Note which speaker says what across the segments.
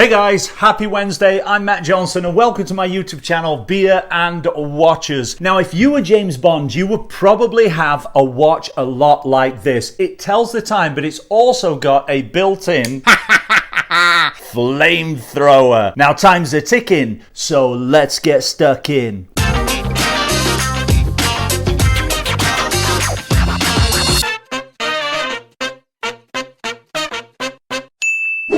Speaker 1: Hey guys, happy Wednesday. I'm Matt Johnson and welcome to my YouTube channel, Beer and Watches. Now, if you were James Bond, you would probably have a watch a lot like this. It tells the time, but it's also got a built-in flamethrower. Now, time's a ticking, so let's get stuck in.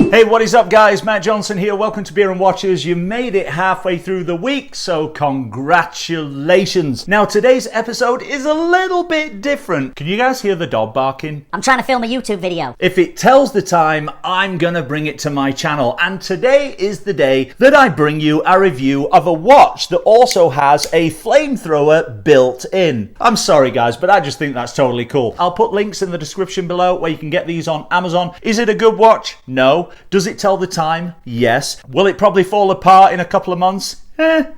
Speaker 1: Hey, what is up guys? Matt Johnson here. Welcome to Beer and Watches. You made it halfway through the week, so congratulations. Now, today's episode is a little bit different. Can you guys hear the dog barking?
Speaker 2: I'm trying to film a YouTube video.
Speaker 1: If it tells the time, I'm gonna bring it to my channel. And today is the day that I bring you a review of a watch that also has a flamethrower built in. I'm sorry guys, but I just think that's totally cool. I'll put links in the description below where you can get these on Amazon. Is it a good watch? No. Does it tell the time? Yes. Will it probably fall apart in a couple of months?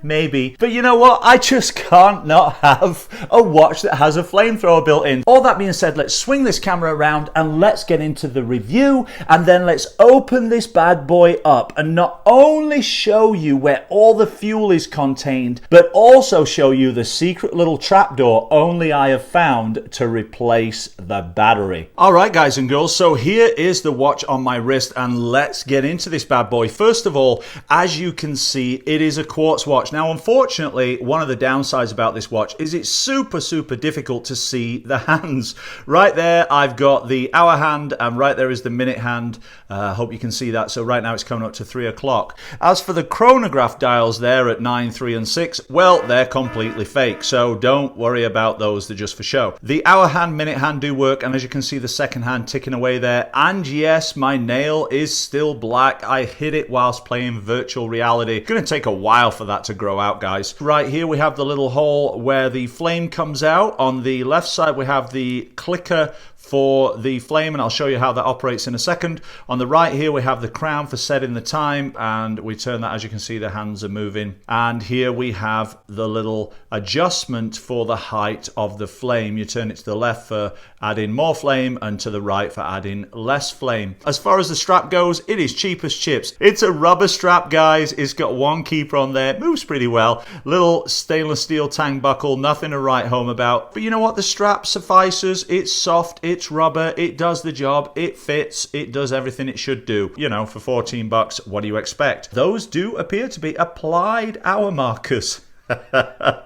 Speaker 1: Maybe. But you know what? I just can't not have a watch that has a flamethrower built in. All that being said, let's swing this camera around and let's get into the review, and then let's open this bad boy up and not only show you where all the fuel is contained, but also show you the secret little trapdoor only I have found to replace the battery. Alright guys and girls, so here is the watch on my wrist and let's get into this bad boy. First of all, as you can see, it is a quartz watch. Now, unfortunately, one of the downsides about this watch is it's super difficult to see the hands. Right there, I've got the hour hand, and right there is the minute hand. Hope you can see that. So right now it's coming up to 3 o'clock. As for the chronograph dials there at 9, 3, and 6, well, they're completely fake. So don't worry about those. They're just for show. The hour hand, minute hand do work, and as you can see, the second hand ticking away there. And yes, my nail is still black. I hit it whilst playing virtual reality. It's going to take a while for that to grow out, guys. Right here we have the little hole where the flame comes out. On the left side we have the clicker for the flame, and I'll show you how that operates in a second. On the right here we have the crown for setting the time, and we turn that. As you can see, the hands are moving, and here we have the little adjustment for the height of the flame. You turn it to the left for adding more flame and to the right for adding less flame. As far as the strap goes, it is cheap as chips. It's a rubber strap, guys. It's got one keeper on there. It moves pretty well. Little stainless steel tang buckle, nothing to write home about. But you know what? The strap suffices. It's soft, it's rubber, it does the job, it fits, it does everything it should do. You know, for 14 bucks, what do you expect? Those do appear to be applied hour markers.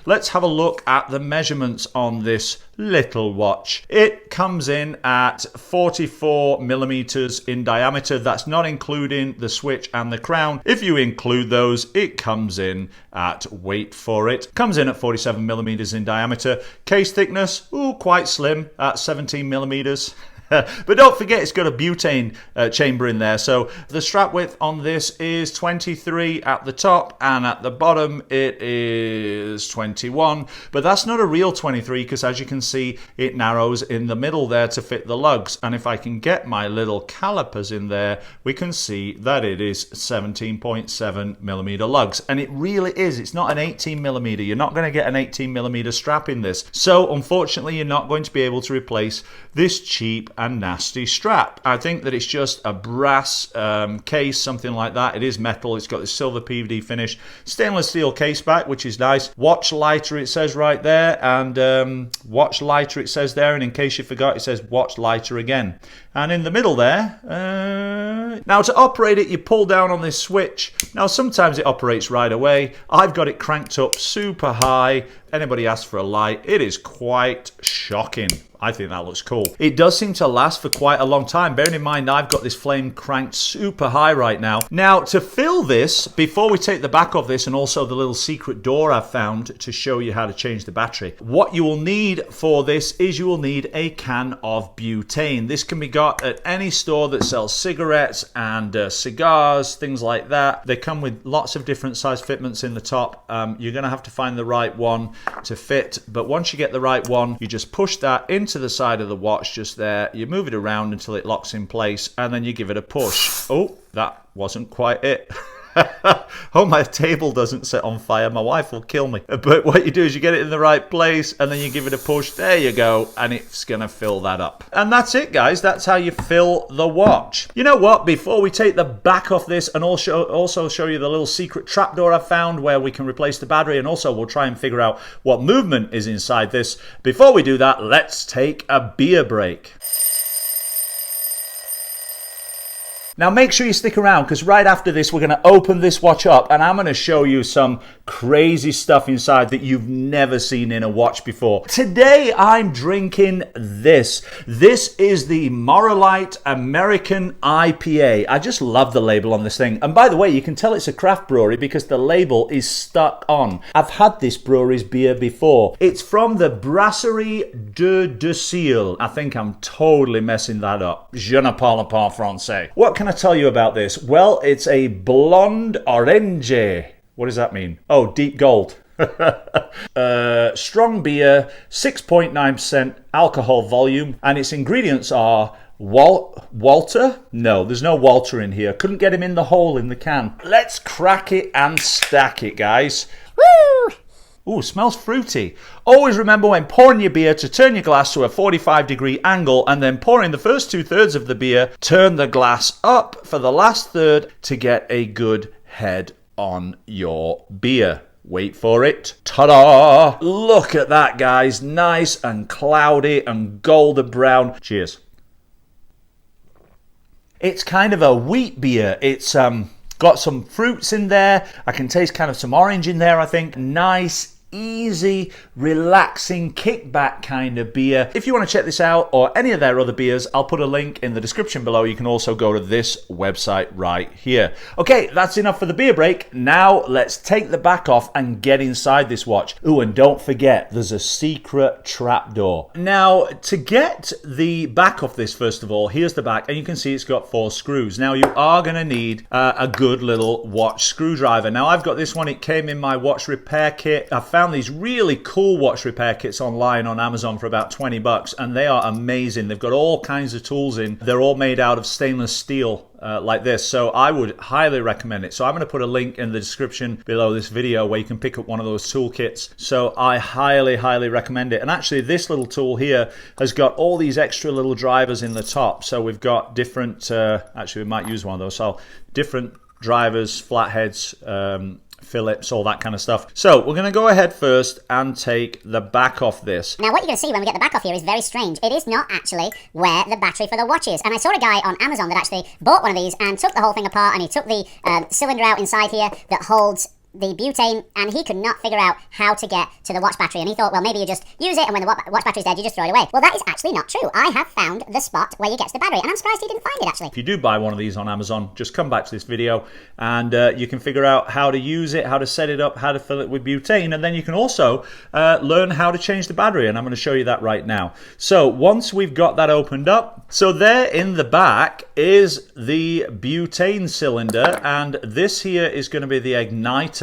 Speaker 1: Let's have a look at the measurements on this little watch. It comes in at 44 millimeters in diameter. That's not including the switch and the crown. If you include those, it comes in at, wait for it, comes in at 47 millimeters in diameter. Case thickness, ooh, quite slim at 17 millimeters. But don't forget, it's got a butane chamber in there. So the strap width on this is 23 at the top, and at the bottom it is 21. But that's not a real 23, because as you can see, it narrows in the middle there to fit the lugs. And if I can get my little calipers in there, we can see that it is 17.7 millimeter lugs. And it really is. It's not an 18 millimeter. You're not going to get an 18 millimeter strap in this. So unfortunately, you're not going to be able to replace this cheap and nasty strap. I think that it's just a brass case, something like that. It is metal. It's got this silver PVD finish, stainless steel case back, which is nice. Watch lighter, it says right there, and watch lighter, it says there, and in case you forgot, it says watch lighter again. And in the middle there, now to operate it, you pull down on this switch. Now sometimes it operates right away. I've got it cranked up super high. Anybody asks for a light, it is quite shocking. I think that looks cool. It does seem to last for quite a long time. Bearing in mind, I've got this flame cranked super high right now. Now, to fill this, before we take the back of this, and also the little secret door I've found to show you how to change the battery, what you will need for this is you will need a can of butane. This can be got at any store that sells cigarettes and cigars, things like that. They come with lots of different size fitments in the top. You're going to have to find the right one to fit, but once you get the right one, you just push that into the side of the watch just there. You move it around until it locks in place, and then you give it a push. Oh, that wasn't quite it. Oh, my table doesn't set on fire. My wife will kill me. But what you do is you get it in the right place and then you give it a push. There you go. And it's going to fill that up. And that's it, guys. That's how you fill the watch. You know what? Before we take the back off this and also show you the little secret trapdoor I found where we can replace the battery, and also we'll try and figure out what movement is inside this. Before we do that, let's take a beer break. Now make sure you stick around, because right after this we're going to open this watch up and I'm going to show you some crazy stuff inside that you've never seen in a watch before. Today I'm drinking this. This is the Morrowlight American IPA. I just love the label on this thing. And by the way, you can tell it's a craft brewery because the label is stuck on. I've had this brewery's beer before. It's from the Brasserie de Ciel. I think I'm totally messing that up. Je ne parle pas français. What can I tell you about this? Well, it's a blonde orange. What does that mean? Oh, deep gold. Strong beer, 6.9% alcohol volume, and its ingredients are Walter? No, there's no Walter in here. Couldn't get him in the hole in the can. Let's crack it and stack it, guys. Woo! Ooh, smells fruity. Always remember when pouring your beer to turn your glass to a 45-degree angle, and then pouring the first 2/3 of the beer, turn the glass up for the last third to get a good head on your beer. Wait for it. Ta-da! Look at that, guys. Nice and cloudy and golden brown. Cheers. It's kind of a wheat beer. It's got some fruits in there. I can taste kind of some orange in there, I think. Nice, easy, relaxing, kickback kind of beer. If you want to check this out or any of their other beers, I'll put a link in the description below. You can also go to this website right here. Okay, that's enough for the beer break. Now let's take the back off and get inside this watch. Ooh, and don't forget, there's a secret trapdoor. Now, to get the back off this, first of all, here's the back, and you can see it's got 4 screws. Now, you are going to need a good little watch screwdriver. Now, I've got this one. It came in my watch repair kit. I found these really cool watch repair kits online on Amazon for about 20 bucks, and they are amazing. They've got all kinds of tools in. They're all made out of stainless steel like this, so I would highly recommend it. So I'm going to put a link in the description below this video where you can pick up one of those toolkits. So I highly recommend it. And actually this little tool here has got all these extra little drivers in the top. So we've got different, actually we might use one of those, so different drivers, flatheads, Phillips, all that kind of stuff. So we're going to go ahead first and take the back off this.
Speaker 2: Now what you're going to see when we get the back off here is very strange. It is not actually where the battery for the watch is. And I saw a guy on Amazon that actually bought one of these and took the whole thing apart, and he took the cylinder out inside here that holds the butane, and he could not figure out how to get to the watch battery, and he thought, well, maybe you just use it and when the watch battery's dead you just throw it away. Well, that is actually not true. I have found the spot where you get to the battery, and I'm surprised he didn't find it actually.
Speaker 1: If you do buy one of these on Amazon, just come back to this video and you can figure out how to use it, how to set it up, how to fill it with butane, and then you can also learn how to change the battery, and I'm going to show you that right now. So once we've got that opened up, so there in the back is the butane cylinder, and this here is going to be the igniter.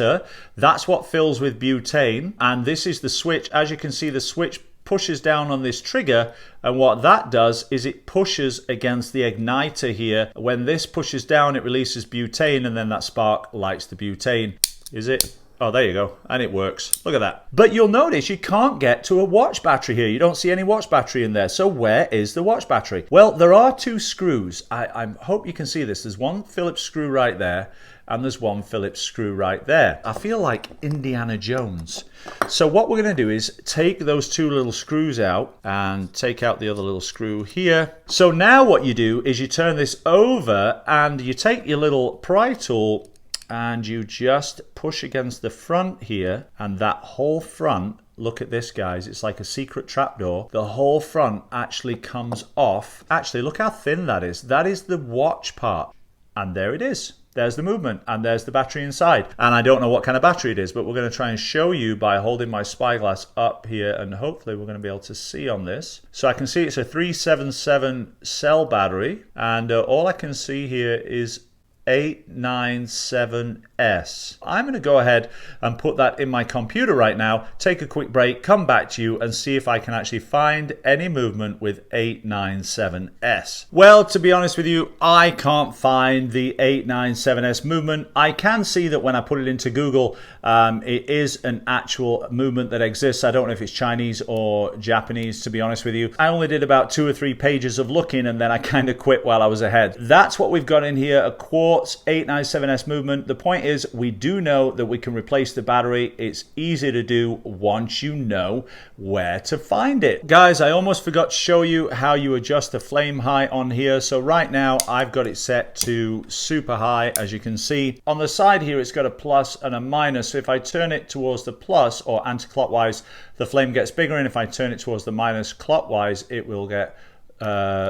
Speaker 1: That's what fills with butane, and this is the switch. As you can see, the switch pushes down on this trigger, and what that does is it pushes against the igniter here. When this pushes down, it releases butane, and then that spark lights the butane. Is it? Oh, there you go. And it works. Look at that. But you'll notice you can't get to a watch battery here. You don't see any watch battery in there. So where is the watch battery? Well, there are 2 screws. I hope you can see this. There's one Phillips screw right there, and there's one Phillips screw right there. I feel like Indiana Jones. So what we're going to do is take those 2 little screws out and take out the other little screw here. So now what you do is you turn this over and you take your little pry tool and you just push against the front here, and that whole front, look at this, guys, it's like a secret trapdoor. The whole front actually comes off. Actually, look how thin that is. That is the watch part, and there it is. There's the movement, and there's the battery inside. And I don't know what kind of battery it is, but we're going to try and show you by holding my spyglass up here, and hopefully we're going to be able to see on this. So I can see it's a 377 cell battery, and all I can see here is 897S. I'm going to go ahead and put that in my computer right now, take a quick break, come back to you and see if I can actually find any movement with 897S. Well, to be honest with you, I can't find the 897S movement. I can see that when I put it into Google, it is an actual movement that exists. I don't know if it's Chinese or Japanese, to be honest with you. I only did about 2 or 3 pages of looking and then I kind of quit while I was ahead. That's what we've got in here, a quartz 897S movement. The point is, we do know that we can replace the battery. It's easy to do once you know where to find it. Guys, I almost forgot to show you how you adjust the flame height on here. So right now I've got it set to super high. As you can see on the side here, it's got a plus and a minus. So if I turn it towards the plus or anti-clockwise, the flame gets bigger, and if I turn it towards the minus clockwise, it will get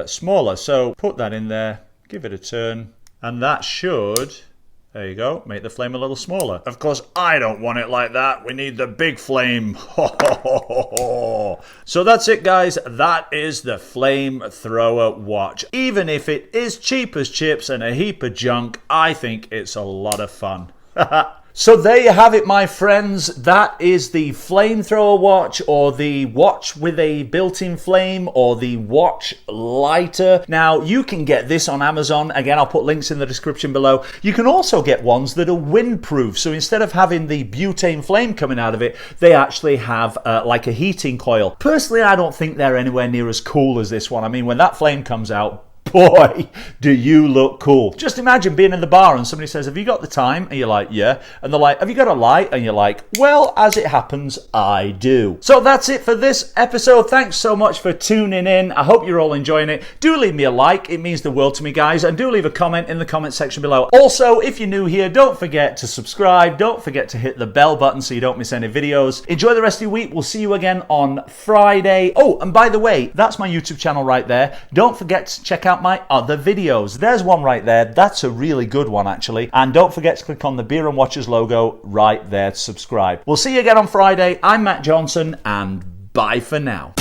Speaker 1: smaller. So put that in there, give it a turn, and that should, there you go, make the flame a little smaller. Of course, I don't want it like that. We need the big flame. So that's it, guys. That is the flamethrower watch. Even if it is cheap as chips and a heap of junk, I think it's a lot of fun. So there you have it, my friends. That is the flamethrower watch, or the watch with a built-in flame, or the watch lighter. Now, you can get this on Amazon. Again, I'll put links in the description below. You can also get ones that are windproof. So instead of having the butane flame coming out of it, they actually have like a heating coil. Personally, I don't think they're anywhere near as cool as this one. I mean, when that flame comes out, boy, do you look cool. Just imagine being in the bar and somebody says, have you got the time? And you're like, yeah. And they're like, have you got a light? And you're like, well, as it happens, I do. So that's it for this episode. Thanks so much for tuning in. I hope you're all enjoying it. Do leave me a like. It means the world to me, guys. And do leave a comment in the comment section below. Also, if you're new here, don't forget to subscribe. Don't forget to hit the bell button so you don't miss any videos. Enjoy the rest of your week. We'll see you again on Friday. Oh, and by the way, that's my YouTube channel right there. Don't forget to check out my other videos. There's one right there. That's a really good one, actually. And don't forget to click on the Beer and Watchers logo right there to subscribe. We'll see you again on Friday. I'm Matt Johnson, and bye for now.